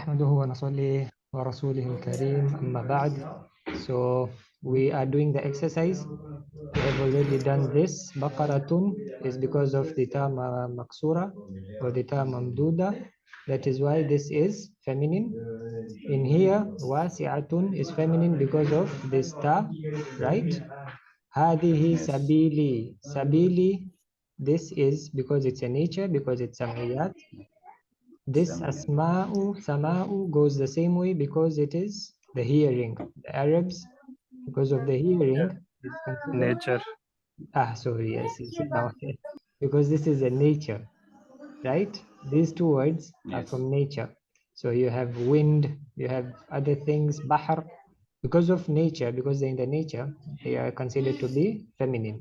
نحمده ونصلي ورسوله الكريم أما بعد. So we are doing the exercise. We have already done this. بقرة is because of the ta maksura or the ta mamduda. That is why this is feminine. In here, wasi'atun is feminine because of this ta, right? هذه Yes. sabili. Sabili, this is because it's a nature, because it's sam'iyat. This Sam'iyat. sama'u goes the same way because it is the hearing. The Arabs, because of the hearing, is considered. Nature. Sorry, yes, because this is a nature, right? These two words are Yes. from nature. So you have wind, you have other things, bahr. Because of nature, because they're in the nature, they are considered to be feminine,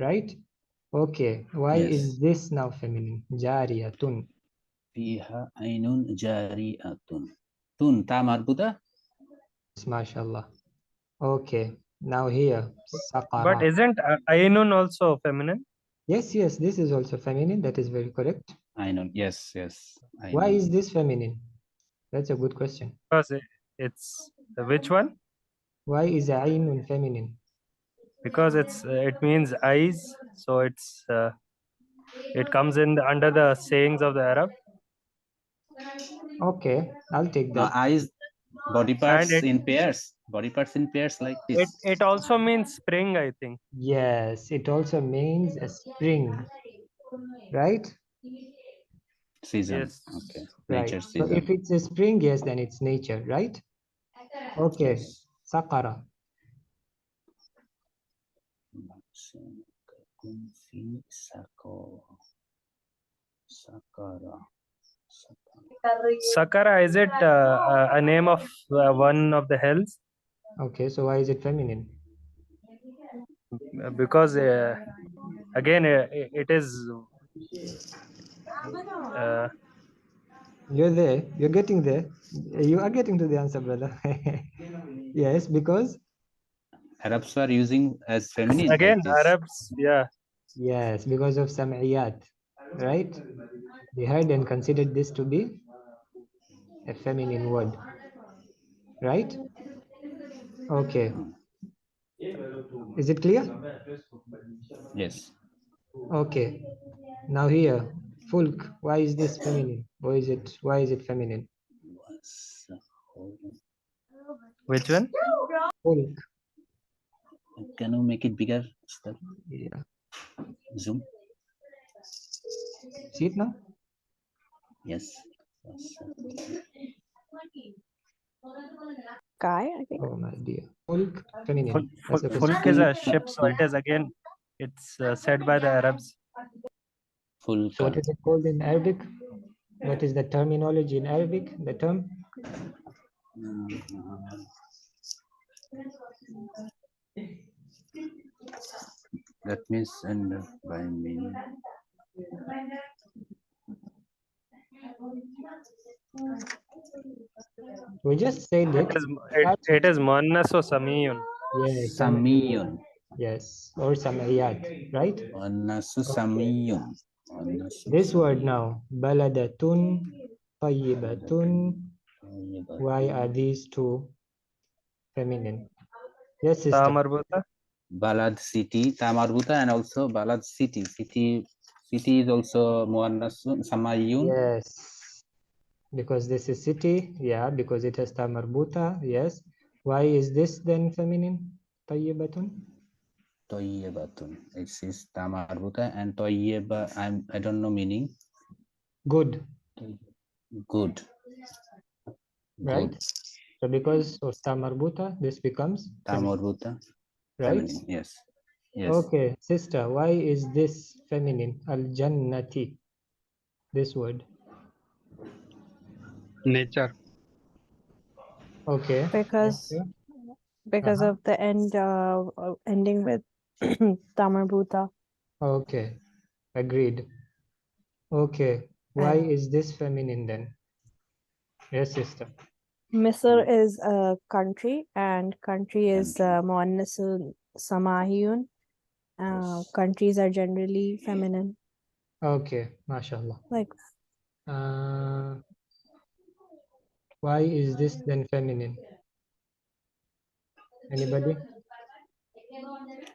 right? Okay, why Yes. is this now feminine? Jariyatun. فيها عين جارية. تون تا مربوطة. MashaAllah. Okay, now here, But Saqara. isn't Ainun also feminine? Yes, this is also feminine. That is very correct. عين. Yes. Why عين. is this feminine? That's a good question. Because it's which one? Why is Ainun feminine? Because it means eyes, so it comes in under the sayings of the Arab, Okay, I'll take that. Eyes, body and parts in pairs. Body parts in pairs like this. it also means spring, I think. Yes, it also means a spring, right? Season. Yes. Okay. Right. Nature So season. if it's a spring, yes, then it's nature, right? Okay, Yes. Saqara. في سكارة. Sakara, is it a name of one of the hells? Okay, so why is it feminine? Because again, it is You're there. You're getting there. You are getting to the answer, brother. Yes, because Arabs were using as feminine again like this. Arabs, yeah. yes, because of sam'iyat, right? They heard and considered this to be a feminine word, right? Okay. Is it clear? Yes. Okay. Now here, fulk. Why is this feminine? Why is it feminine? Which one? Fulk. Can you make it bigger? Yeah. Zoom. See it now? Yes. Guy, I think. Oh my dear. Fulk, feminine. That's the Fulk question. is a ship, so it is again. It's said by the Arabs. Full. So what is it called in Arabic? What is the terminology in Arabic? The term? That means and by meaning. We just said it. It is muannas or samiyun. Yes, Samiyun. yes, or sam'iyat, right? Wanasu samiyun. This word now, baladatun, tayyibatun. Why are these two feminine? Yes, Ta sister. marbuta. Balad city, Tamarbuta, and also Balad city. City is also Muannasun Samayun. Yes, because this is city. Yeah, because it has ta marbuta. Yes. Why is this then feminine? Tayyibatun. Toyebatun. It says Tamarbuta and Toyeba. I don't know meaning. Good, Good. right? Good. So because of ta marbuta, this becomes feminine, Tamarbuta. right? Feminine. Yes. Yes. Okay, sister, why is this feminine? Al-jannati, this word. Nature. Okay. Because Uh-huh. of the ending with Tamarbuta. Okay, agreed. Okay, why And is this feminine then? Yes, sister. Misr is a country, and country is Country. Muannasul Samahiyun. Yes. Countries are generally feminine. Okay, mashallah. Like Uh, Why is this then feminine? Anybody?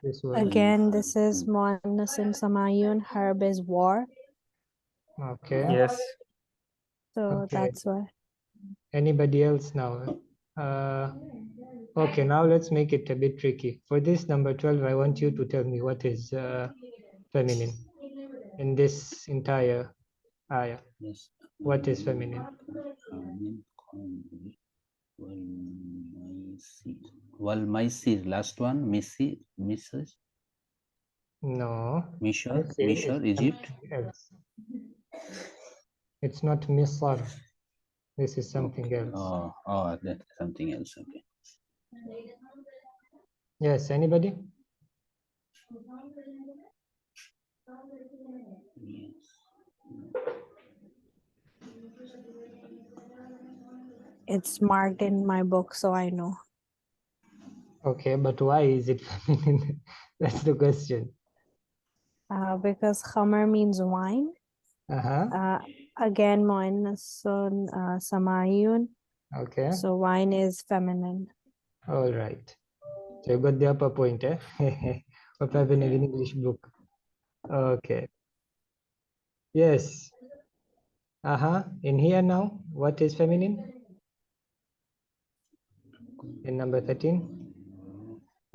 This word. Again, this is muannas and samayun. Herb is war. Okay. Yes. So Okay. that's why. Anybody else now? Okay, now let's make it a bit tricky. For this number 12, I want you to tell me what is feminine in this entire ayah. Yes. What is feminine? Maisir, last one, Mrs. No. Misha, Misr is Egypt. something else. It's not Misr. This is something Okay. else. That's something else. Okay. Yes, anybody? Yes. It's marked in my book, so I know. Okay, but why is it feminine? That's the question. Because khamar means wine. Uh-huh. Again, muannasun samayun. Okay. So wine is feminine. All right. So you got the upper point, eh? Of having an English book. Okay. Yes. Uh-huh. In here now, what is feminine? In number 13.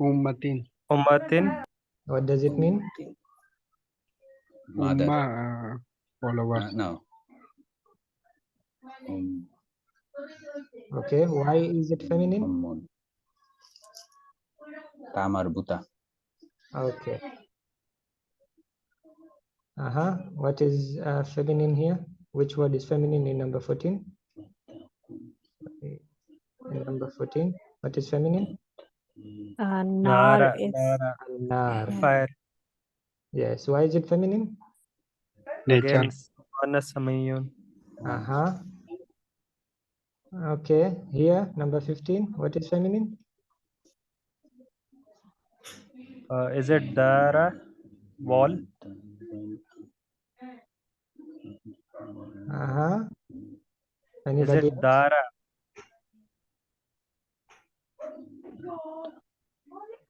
Ummatin. Ummatin. What does it mean? Mother. Followers. No. Okay. Why is it feminine? Tamar Buta. Okay. Uh-huh. What is feminine here? Which word is feminine in number 14? In number 14, what is feminine? Nar Nara. is Nar. Fire. Yes. Why is it feminine? Nature. Again, muannas samayun. Uh-huh. Okay. Here, number 15, what is feminine? Is it Dara? Wall? Uh-huh. Is Anybody it else? Dara?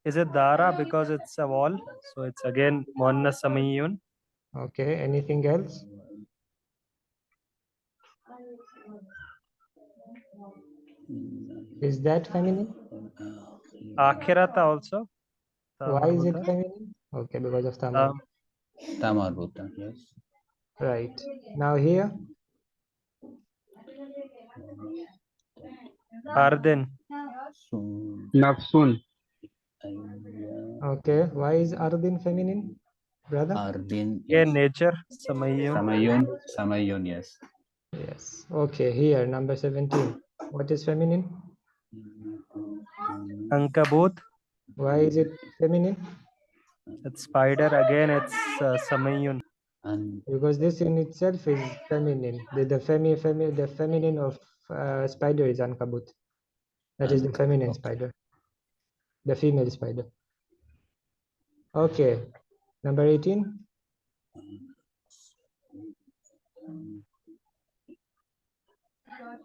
Is it Dara because it's a wall? So it's again muannas samayun. Okay. Anything else? Is that feminine? Akhirata also. Why is it Marbuta. feminine? Okay, because of Tamar. Tamar Buta, yes. Right. Now here, Arden. Nafsun. okay. Why is Ardin feminine, brother? Ardin, Yeah, yes. nature. Samayun. Samayun, yes. Yes. Okay. Here, number 17. What is feminine? Ankabut. Why is it feminine? It's spider. Again, it's samayun. And Because this in itself is feminine. The feminine of spider is ankabut. That is the feminine spider. The female spider. Okay. Number 18.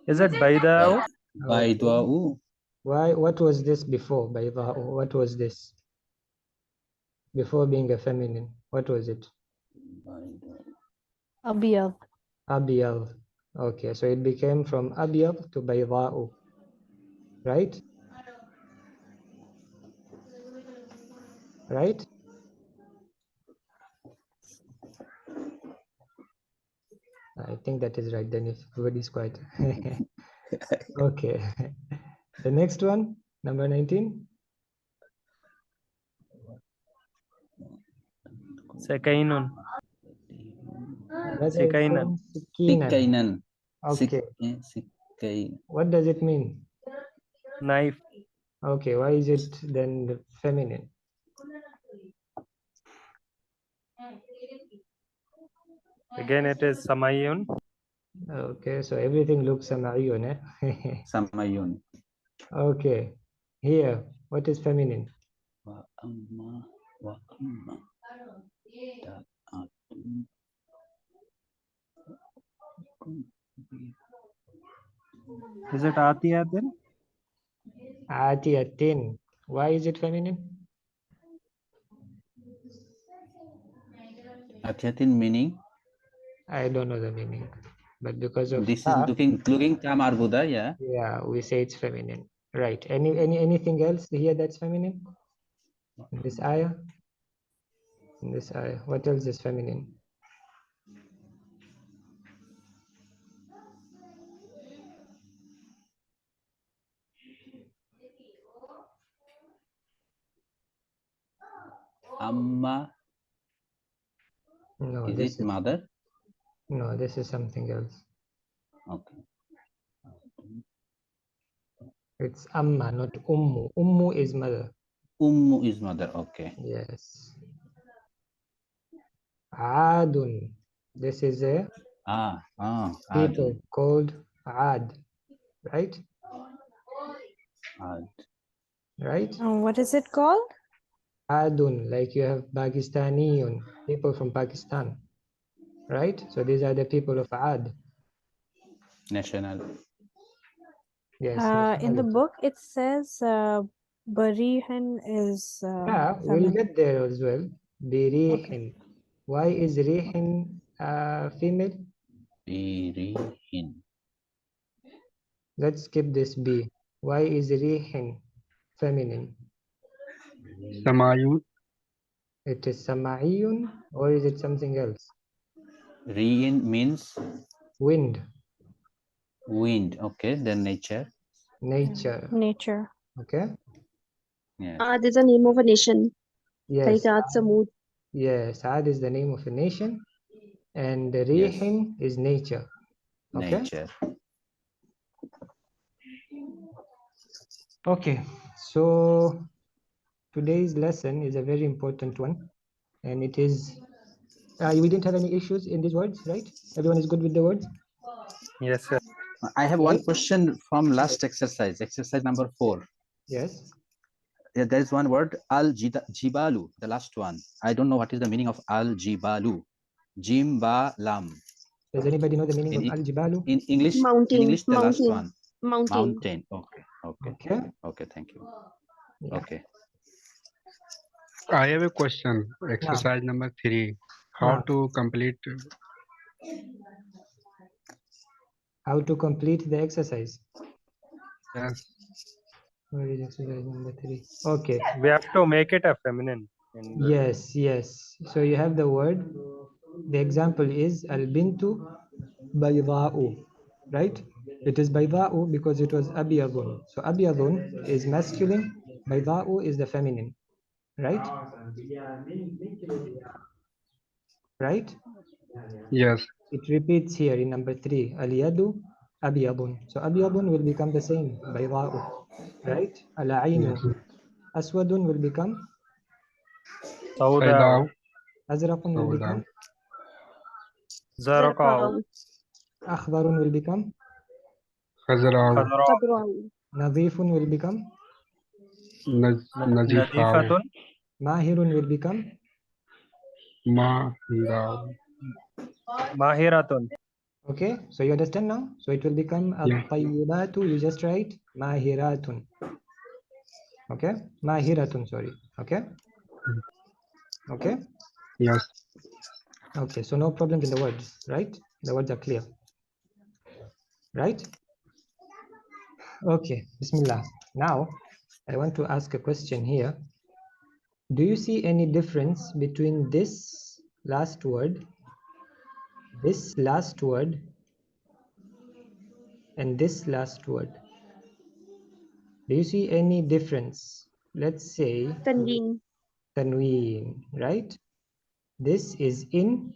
Is it Baidao? Okay. Baidwa'u. Why? What was this before? What was this? Before being a feminine, what was it? abiyad. Abiyal. Okay, so it became from Abiyal to Bayda'u. Right? Right? I think that is right then if everybody's quiet. Okay. The next one, number 19. Sekainun. Another Sikainan. one, Sikinan. Sikkainan. Okay. Sikkai. What does it mean? Knife. Okay, why is it then the feminine? Again, it is samayun. Okay, so everything looks Samayun, eh? Samayun. Okay. Here, what is feminine? Wa amma. Wa amma. Is it atiyatin? Atiyatin. Why is it feminine? Atiyatin meaning I don't know the meaning, but because of this is looking ta marbuta, yeah. yeah, we say it's feminine. Right. Anything else here that's feminine? In this ayah? In this ayah. What else is feminine? Amma, No, is this it is mother? no, this is something else. Okay. It's amma, not ummu. Ummu is mother. Ummu is mother. Okay. Yes. Adun. This is a people Adun. called Ad, right? Ad. Right? What is it called? Adun, like you have Pakistaniyun, people from Pakistan, right? So these are the people of Ad. National. Yes. In the nationality. book, it says Barihan is Yeah, we'll feminine. get there as well. Birihin. Why is rihin female? Birihin. Let's skip this B. Why is rihin feminine? Samayun. It is sama'iyun or is it something else? Riin means Wind, wind. Okay. Then nature. nature. Nature. Okay. Yes. Ad is the name of a nation, like Yes. Ad Samud. Yes. Ad is the name of a nation, and Yes. rihin is nature. Okay. Nature. Okay. So today's lesson is a very important one, and it is. We didn't have any issues in these words, right? Everyone is good with the words. Yes, sir. I have one Right? question from last exercise, exercise number 4. Yes. Yeah, there is one word, al-jibalu, the last one. I don't know what is the meaning of al-jibalu. Jim ba lam. Does anybody know the meaning of In, al-jibalu? in English, Mountain, the last mountain, one. mountain. Mountain. Okay. Okay. Okay. Okay. Thank you. Yeah. Okay. I have a question. Exercise number 3. How to complete? How to complete the exercise? Yes. Where is exercise number 3? Okay. We have to make it a feminine. In the, Yes, yes. So you have the word. The example is al-bintu bayda'u, right? It is bayda'u because it was abiyadun. So abiyadun is masculine, bayda'u is the feminine, right? Right? Yes. It repeats here in number 3. Al-yadu abiyadun. So abiyadun will become the same, bayda'u, right? Al-ainu Yes. aswadun will become, Sauda, Saidao. azraqun will Saudao. become, Zarqa, akhdarun will become, Khazrao. Khadra, Qadrau, nadifun will become, Nazifao. Nadifatun, mahirun will become, Mahindao. Mahiratun. okay? So you understand now? So it will become Yeah. at-tayyibatu, you just write mahiratun, okay? Mahiratun, sorry, okay? Okay? Yes. Okay, so no problems in the words, right? The words are clear, right? Okay, Bismillah. Now, I want to ask a question here. Do you see any difference between this last word, and this last word? Do you see any difference? Let's say Tanween, tanween, right? This is in,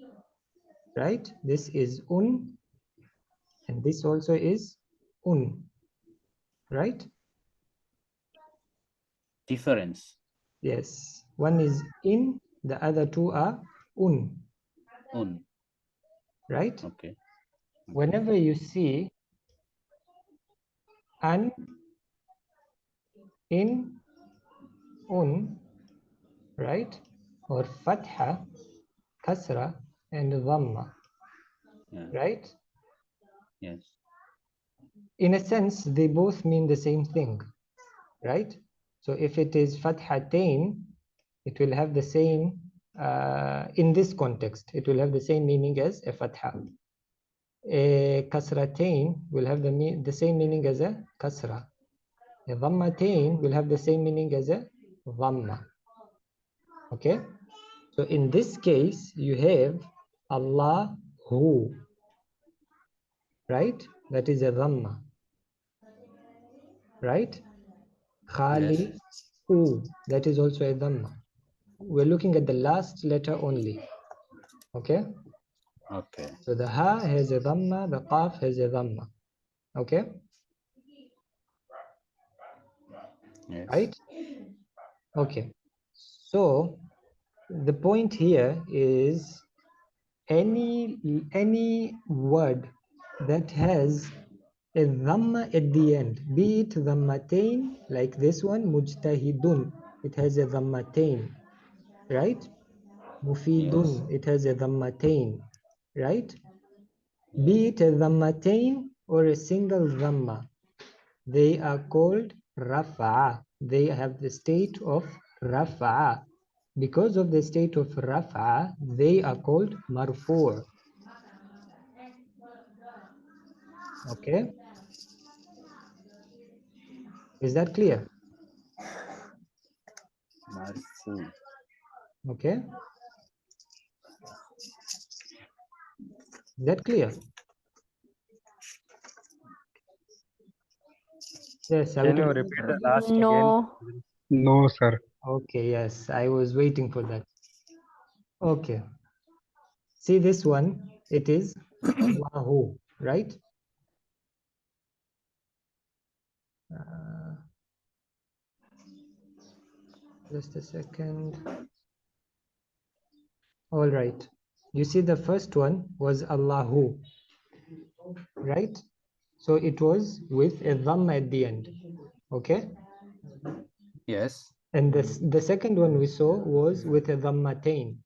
right? This is un, and this also is un, right? Difference. Yes, one is in, the other two are un, Un. right? Okay. Whenever you see an, in, un, right? Or fatha, kasra, and dhamma, Yeah. right? Yes. In a sense, they both mean the same thing, right? So if it is fathatain, it will have the same, in this context, it will have the same meaning as a fatha. A kasratain will have the same meaning as a kasra. A dhammatain will have the same meaning as a dhamma. Okay? So in this case, you have Allah who, right? That is a dhamma, right? Khali who, that is also a dhamma. We're looking at the last letter only. Okay? Okay. So the ha has a dhamma, the qaf has a dhamma. Okay? Yes. Right? Okay. So the point here is any word that has a dhamma at the end, be it dhammatain, like this one, mujtahidun, it has a dhammatain, right? Mufidun, Yes. it has a dhammatain, right? Be it a dhammatain or a single dhamma, they are called rafa'a. They have the state of rafa'a. Because of the state of rafa'a, they are called marfu'. Okay? Is that clear? Marfu. Okay? Is that clear? Yes, I Can would. you repeat the last again? No. No, sir. Okay, yes, I was waiting for that. Okay. See this one, it is Allahu, right? Just a second. All right. You see the first one was Allahu, right? So it was with a dhamma at the end. Okay? Yes. And the second one we saw was with a dhammatain,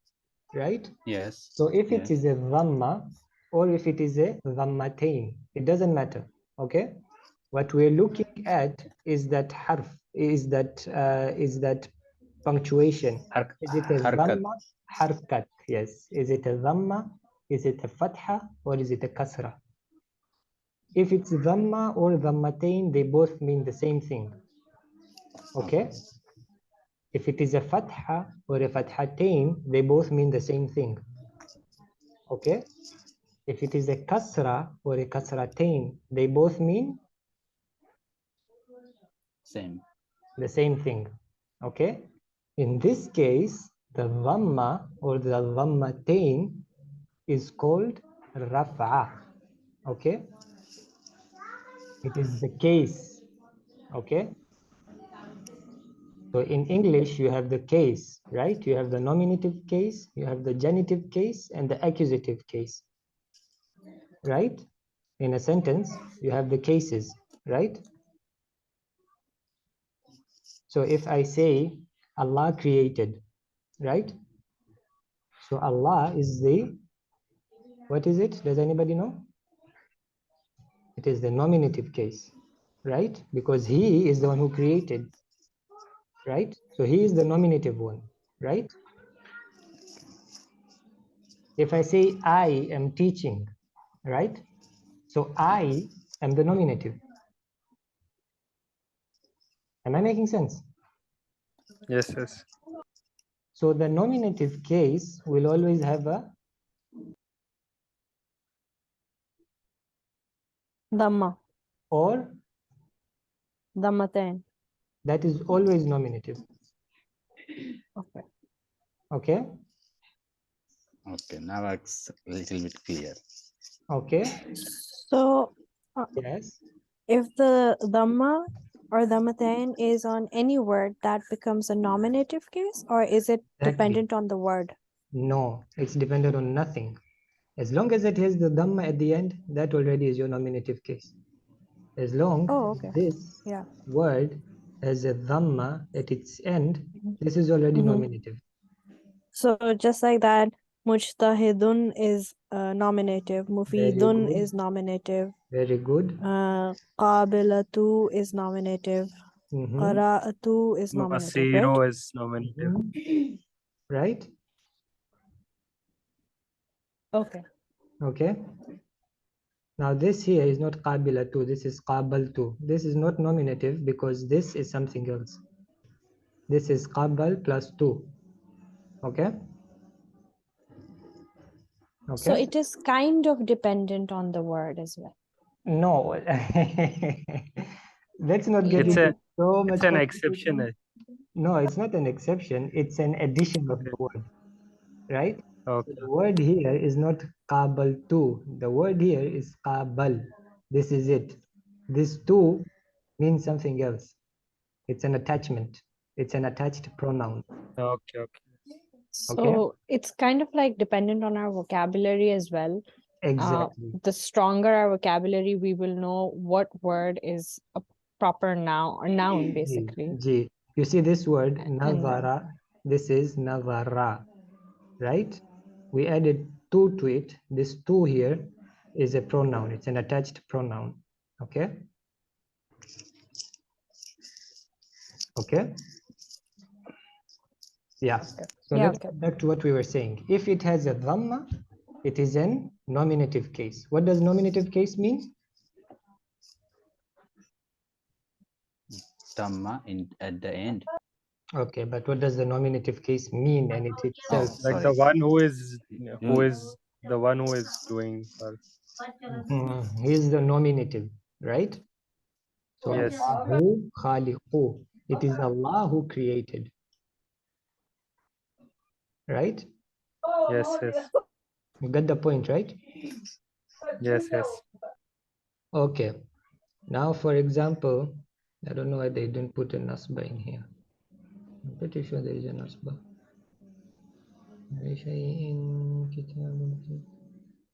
right? Yes. So if it Yes. is a dhamma or if it is a dhammatain, it doesn't matter. Okay? What we're looking at is that harf, is that punctuation. Is it a Harkat. dhamma? Harkat, yes. Is it a dhamma? Is it a fatha? Or is it a kasra? If it's dhamma or dhammatain, they both mean the same thing. Okay? If it is a fatha or a fathatain, they both mean the same thing. Okay? If it is a kasra or a kasratain, they both mean Same. the same thing. Okay? In this case, the dhamma or the dhammatain is called rafa. Okay? It is the case. Okay? So in English, you have the case, right? You have the nominative case, you have the genitive case, and the accusative case, right? In a sentence, you have the cases, right? So if I say Allah created, right? So Allah is the, what is it? Does anybody know? It is the nominative case, right? Because he is the one who created, right? So he is the nominative one, right? If I say I am teaching, right? So I am the nominative. Am I making sense? Yes, yes. So the nominative case will always have a Dhamma. or, Dhammatain. that is always nominative. Okay. Okay? Okay. Now it's a little bit clear. Okay? So Yes. if the Dhamma or Dhammatain is on any word, that becomes a nominative case, or is it Exactly. dependent on the word? No, it's dependent on nothing. As long as it has the dhamma at the end, that already is your nominative case. As long Oh, as okay. this Yeah. word has a dhamma at its end, Mhm. this is already Mhm. nominative. So just like that, mujtahidun is nominative. Very Mufidun good. is nominative. Very good. Qabilatu is nominative. Mhm. Qara'atu is nominative, right? Masiru is nominative. Mhm. Right? Okay. Okay. Now this here is not qabilatu, this is qabaltu. This is not nominative because this is something else. This is qabal plus tu. Okay? So Okay? it is kind of dependent on the word as well. No. Let's not get It's into a so much it's an complication. exception. No, it's not an exception. It's an addition of Okay. the word. Right? Okay. The word here is not qabaltu. The word here is qabal. This is it. This tu means something else. It's an attachment. It's an attached pronoun. Okay. Okay. So it's kind of like dependent on our vocabulary as well. Exactly. The stronger our vocabulary, we will know what word is a proper noun or noun, basically. G. You see this word, And nazara. This is nazara, right? We added tu to it. This tu here is a pronoun. It's an attached pronoun. Okay? Okay? Yeah. So Yeah, let's okay. get back to what we were saying. If it has a dhamma, it is an nominative case. What does nominative case mean? Dhamma at the end. Okay, but what does the nominative case mean and it itself? Like Sorry. the one who is Doing. the one who is doing. Or, Here's the nominative, right? So yes. Allahu khaliqu. It is Allah who created, right? Yes. Yes. You got the point, right? Yes. Yes. Okay. Now, for example, I don't know why they didn't put a nasba in here. I'm pretty sure there is a nasba.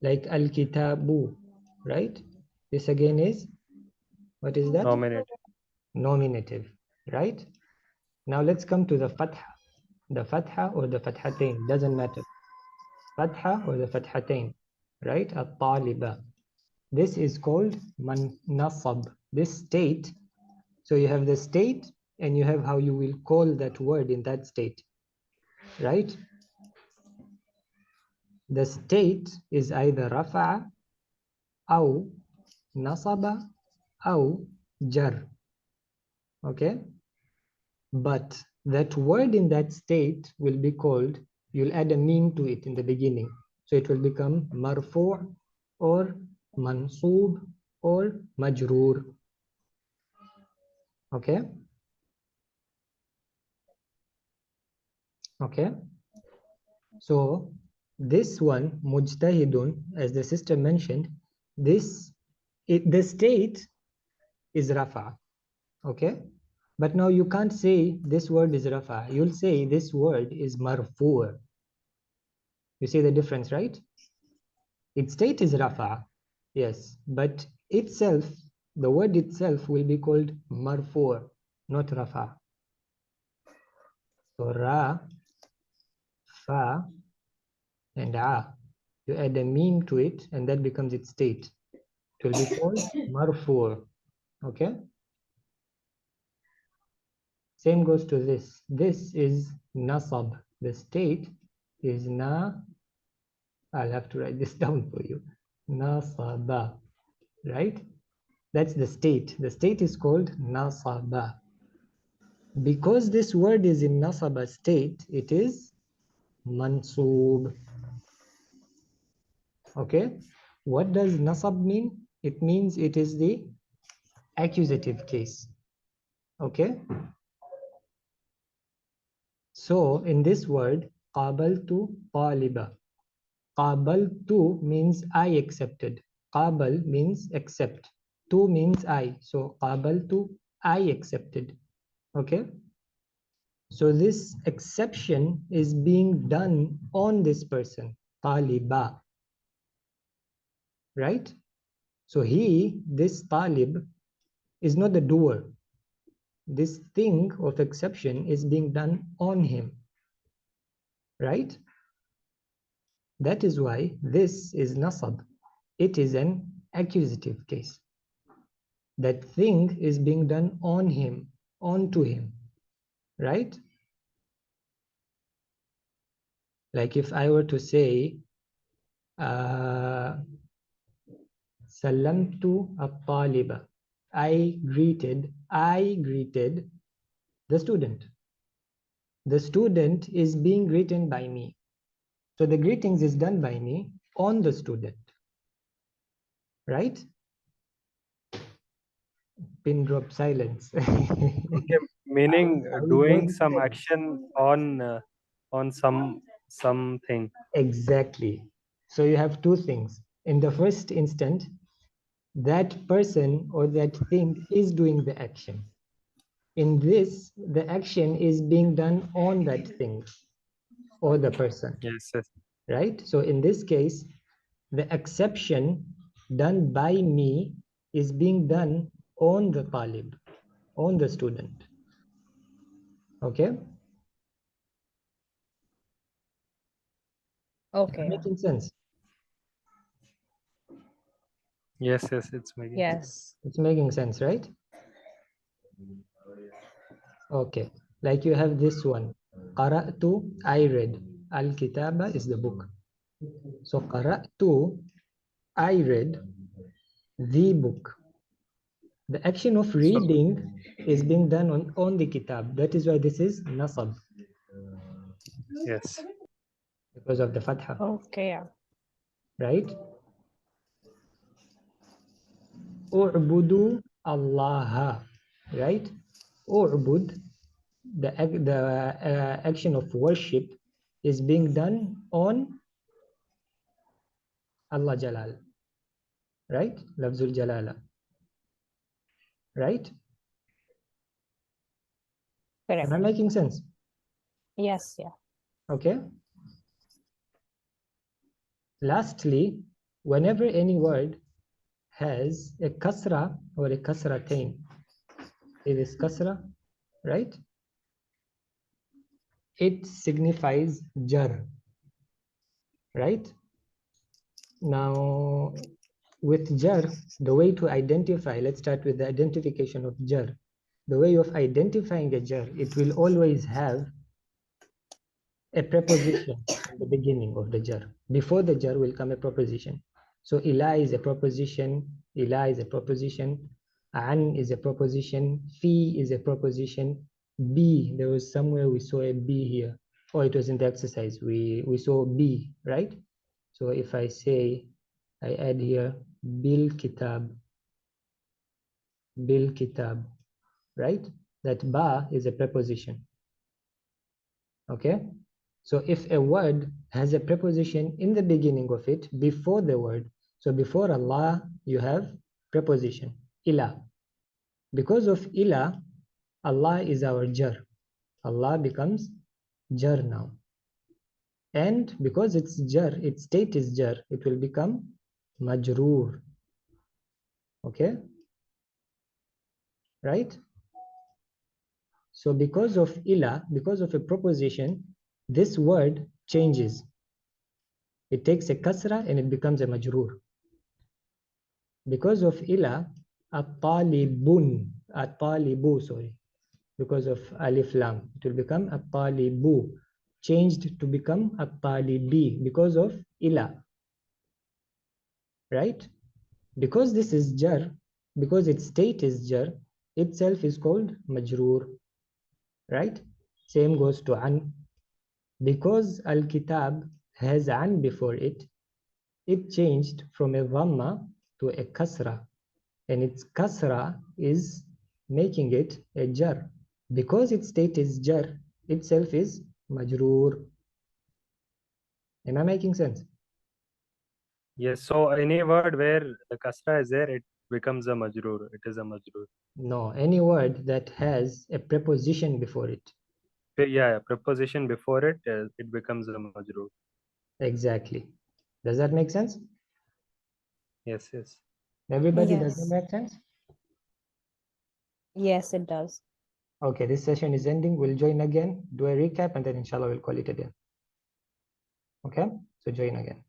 Like al-kitabu, right? This again is, what is that? Nominative. Nominative, right? Now let's come to the fatha. The fatha or the fathatain, doesn't matter. Fatha or the fathatain, right? At-taliba. This is called man-nasab. This state, so you have the state and you have how you will call that word in that state, right? The state is either rafa'a, aw nasaba, aw jar. Okay? But that word in that state will be called, you'll add a meme to it in the beginning. So it will become marfu' or mansoob or majroor. Okay? Okay? So this one, mujtahidun, as the sister mentioned, the state is rafa. Okay? But now you can't say this word is rafa. You'll say this word is marfu'. You see the difference, right? Its state is rafa, yes, but itself, the word itself will be called marfu', not rafa. So ra, fa, and a. You add a meme to it, and that becomes its state. It will be called marfu'. Okay. Same goes to this. This is nasab. The state is na. I'll have to write this down for you. Nasaba, right? That's the state. The state is called nasaba. Because this word is in nasaba state, it is mansoob. Okay? What does nasab mean? It means it is the accusative case. Okay? So in this word, qabaltu taliba. Qabaltu means I accepted. Qabal means accept. Tu means I. So qabaltu, I accepted. Okay? So this exception is being done on this person, taliba, right? So this talib, is not the doer. This thing of exception is being done on him, right? That is why this is nasab. It is an accusative case. That thing is being done on him, onto him, right? Like if I were to say, Salamtu at-taliba. I greeted the student. The student is being greeted by me. So the greetings is done by me on the student, right? Pin drop silence. Okay, meaning Are we doing going some ahead? action on something. Exactly. So you have two things. In the first instant, that person or that thing is doing the action. In this, the action is being done on that thing or the person, Yes, yes. right? So in this case, the exception done by me is being done on the talib, on the student. Okay? Okay. Making sense? Yes, yes, it's making sense. Yes. It's making sense, right? Okay. Like you have this one. Qara'tu, I read. Al-kitaba is the book. So qara'tu, I read the book. The action of So, reading is being done on the kitab. That is why this is nasab, yes. because of the fatha, Okay. Yeah. right? U'budu Allah, right? U'bud, the action of worship is being done on Allah Jalal, right? Lafzul Jalala, right? Correct. Am I making sense? Yes. Yeah. Okay. Lastly, whenever any word has a kasra or a kasratain, it is kasra, right? It signifies jar, right? Now, with jar, the way to identify, let's start with the identification of jar. The way of identifying a jar, it will always have a preposition in the beginning of the jar. Before the jar will come a preposition. So ila is a preposition, ila is a preposition, an is a preposition, fi is a preposition, b, there was somewhere we saw a b here. Oh, it was in the exercise. We saw b, right? So if I say, I add here bil kitab, right? That ba is a preposition. Okay? So if a word has a preposition in the beginning of it, before the word, so before Allah, you have preposition, ila. Because of ila, Allah is our jar. Allah becomes jar now. And because it's jar, its state is jar, it will become majroor. Okay? Right? So because of ila, because of a preposition, this word changes. It takes a kasra and it becomes a majroor. Because of ila, at-talibun, at-talibu, sorry, because of alif lam, it will become at-talibu, changed to become at-talibi because of ila, right? Because this is jar, because its state is jar, itself is called majroor, right? Same goes to an. Because al-kitab has an before it, it changed from a dhamma to a kasra, and its kasra is making it a jar. Because its state is jar, itself is majroor. Am I making sense? Yes. So any word where the kasra is there, it becomes a majroor. It is a majroor. No, any word that has a preposition before it. Yeah, preposition before it, it becomes a majroor. Exactly. Does that make sense? Yes, yes. Everybody, does that Yes. make sense? Yes, it does. Okay, this session is ending. We'll join again, do a recap, and then inshallah we'll call it a day. Okay? So join again.